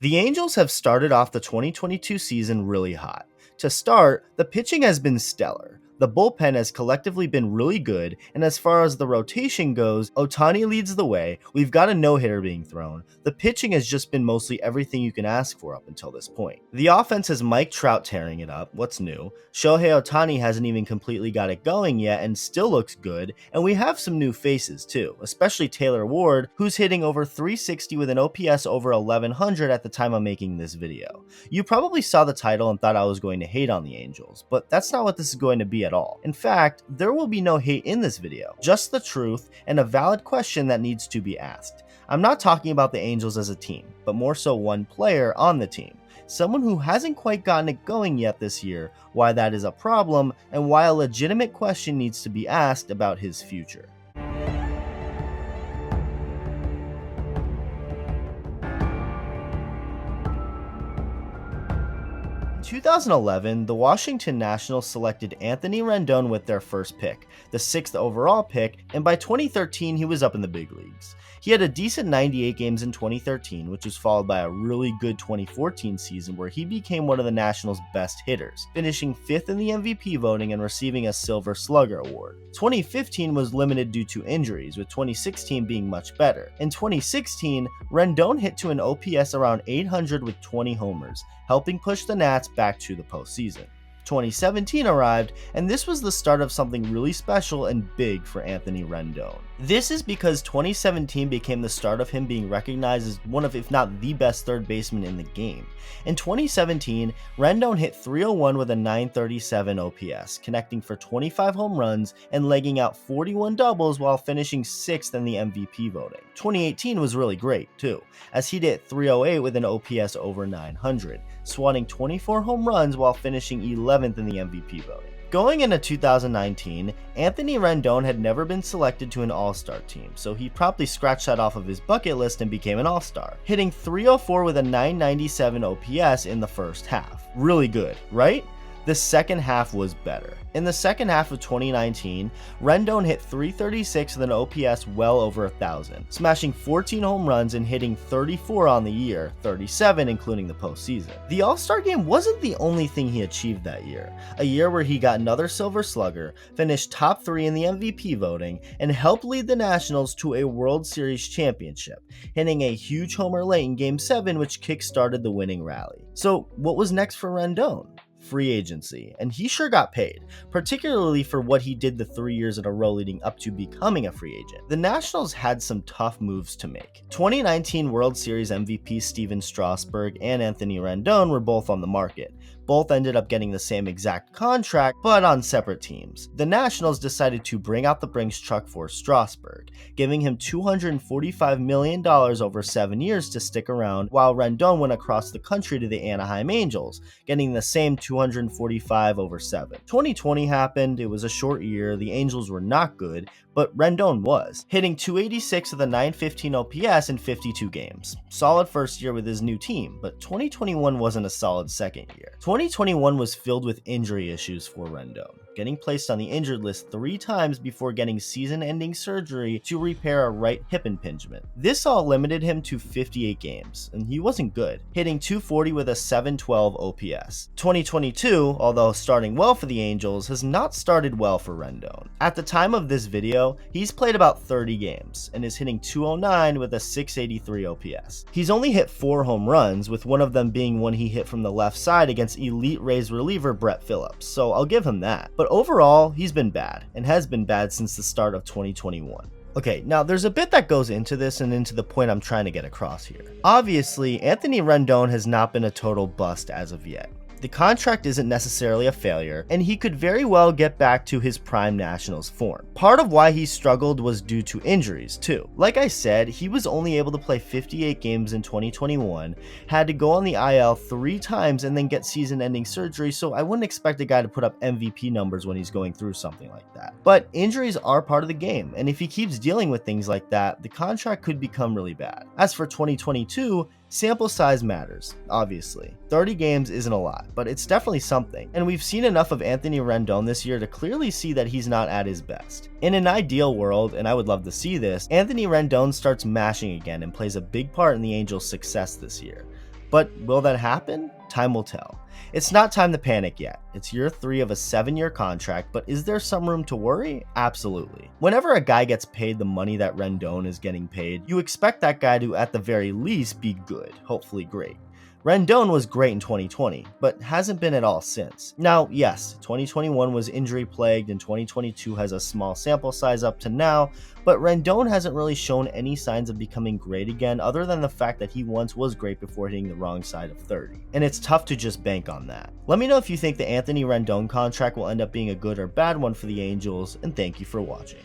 The Angels have started off the 2022 season really hot. To start, the pitching has been stellar. The bullpen has collectively been really good, and as far as the rotation goes, Ohtani leads the way. We've got a no-hitter being thrown. The pitching has just been mostly everything you can ask for up until this point. The offense has Mike Trout tearing it up. What's new? Shohei Ohtani hasn't even completely got it going yet and still looks good, and we have some new faces too, especially Taylor Ward, who's hitting over 360 with an OPS over 1100 at the time I'm making this video. You probably saw the title and thought I was going to hate on the Angels, but that's not what this is going to be at all. In fact, there will be no hate in this video, just the truth and a valid question that needs to be asked. I'm not talking about the Angels as a team, but more so one player on the team. Someone who hasn't quite gotten it going yet this year, why that is a problem, and why a legitimate question needs to be asked about his future. In 2011, the Washington Nationals selected Anthony Rendon with their first pick, the 6th overall pick, and by 2013 he was up in the big leagues. He had a decent 98 games in 2013, which was followed by a really good 2014 season where he became one of the Nationals' best hitters, finishing 5th in the MVP voting and receiving a Silver Slugger award. 2015 was limited due to injuries, with 2016 being much better. In 2016, Rendon hit to an OPS around 800 with 20 homers, helping push the Nats back to the postseason. 2017 arrived, and this was the start of something really special and big for Anthony Rendon. This is because 2017 became the start of him being recognized as one of, if not the best third baseman in the game. In 2017, Rendon hit 301 with a 937 OPS, connecting for 25 home runs and legging out 41 doubles while finishing 6th in the MVP voting. 2018 was really great, too, as he hit 308 with an OPS over 900, swatting 24 home runs while finishing 11th in the MVP voting. Going into 2019, Anthony Rendon had never been selected to an All-Star team, so he promptly scratched that off of his bucket list and became an All-Star, hitting 304 with a 997 OPS in the first half. Really good, right? The second half was better. In the second half of 2019, Rendon hit 336 with an OPS well over 1,000, smashing 14 home runs and hitting 34 on the year, 37 including the postseason. The All-Star game wasn't the only thing he achieved that year, a year where he got another Silver Slugger, finished top 3 in the MVP voting, and helped lead the Nationals to a World Series championship, hitting a huge homer late in Game 7 which kick-started the winning rally. So what was next for Rendon? Free agency, and he sure got paid, particularly for what he did the 3 years in a row leading up to becoming a free agent. The Nationals had some tough moves to make. 2019 World Series MVP Steven Strasburg and Anthony Rendon were both on the market. Both ended up getting the same exact contract, but on separate teams. The Nationals decided to bring out the Brinks truck for Strasburg, giving him $245 million over 7 years to stick around, while Rendon went across the country to the Anaheim Angels, getting the same $245 over 7. 2020 happened, it was a short year, the Angels were not good, but Rendon was, hitting 286 with a 915 OPS in 52 games. Solid first year with his new team, but 2021 wasn't a solid second year. 2021 was filled with injury issues for Rendon, getting placed on the injured list 3 times before getting season-ending surgery to repair a right hip impingement. This all limited him to 58 games, and he wasn't good, hitting 240 with a 712 OPS. 2022, although starting well for the Angels, has not started well for Rendon. At the time of this video, he's played about 30 games, and is hitting 209 with a 683 OPS. He's only hit 4 home runs, with one of them being one he hit from the left side against elite Rays reliever Brett Phillips, so I'll give him that. But overall, he's been bad, and has been bad since the start of 2021. Okay, now there's a bit that goes into this and into the point I'm trying to get across here. Obviously, Anthony Rendon has not been a total bust as of yet. The contract isn't necessarily a failure, and he could very well get back to his prime Nationals form. Part of why he struggled was due to injuries, too. Like I said, he was only able to play 58 games in 2021, had to go on the IL 3 times and then get season-ending surgery, so I wouldn't expect a guy to put up MVP numbers when he's going through something like that. But injuries are part of the game, and if he keeps dealing with things like that, the contract could become really bad. As for 2022, sample size matters, obviously. 30 games isn't a lot, but it's definitely something, and we've seen enough of Anthony Rendon this year to clearly see that he's not at his best. In an ideal world, and I would love to see this, Anthony Rendon starts mashing again and plays a big part in the Angels' success this year. But will that happen? Time will tell. It's not time to panic yet. It's year 3 of a 7-year contract, but is there some room to worry? Absolutely. Whenever a guy gets paid the money that Rendon is getting paid, you expect that guy to at the very least be good, hopefully great. Rendon was great in 2020, but hasn't been at all since. Now, yes, 2021 was injury plagued and 2022 has a small sample size up to now, but Rendon hasn't really shown any signs of becoming great again other than the fact that he once was great before hitting the wrong side of 30. And it's tough to just bank on that. Let me know if you think the Anthony Rendon contract will end up being a good or bad one for the Angels, and thank you for watching.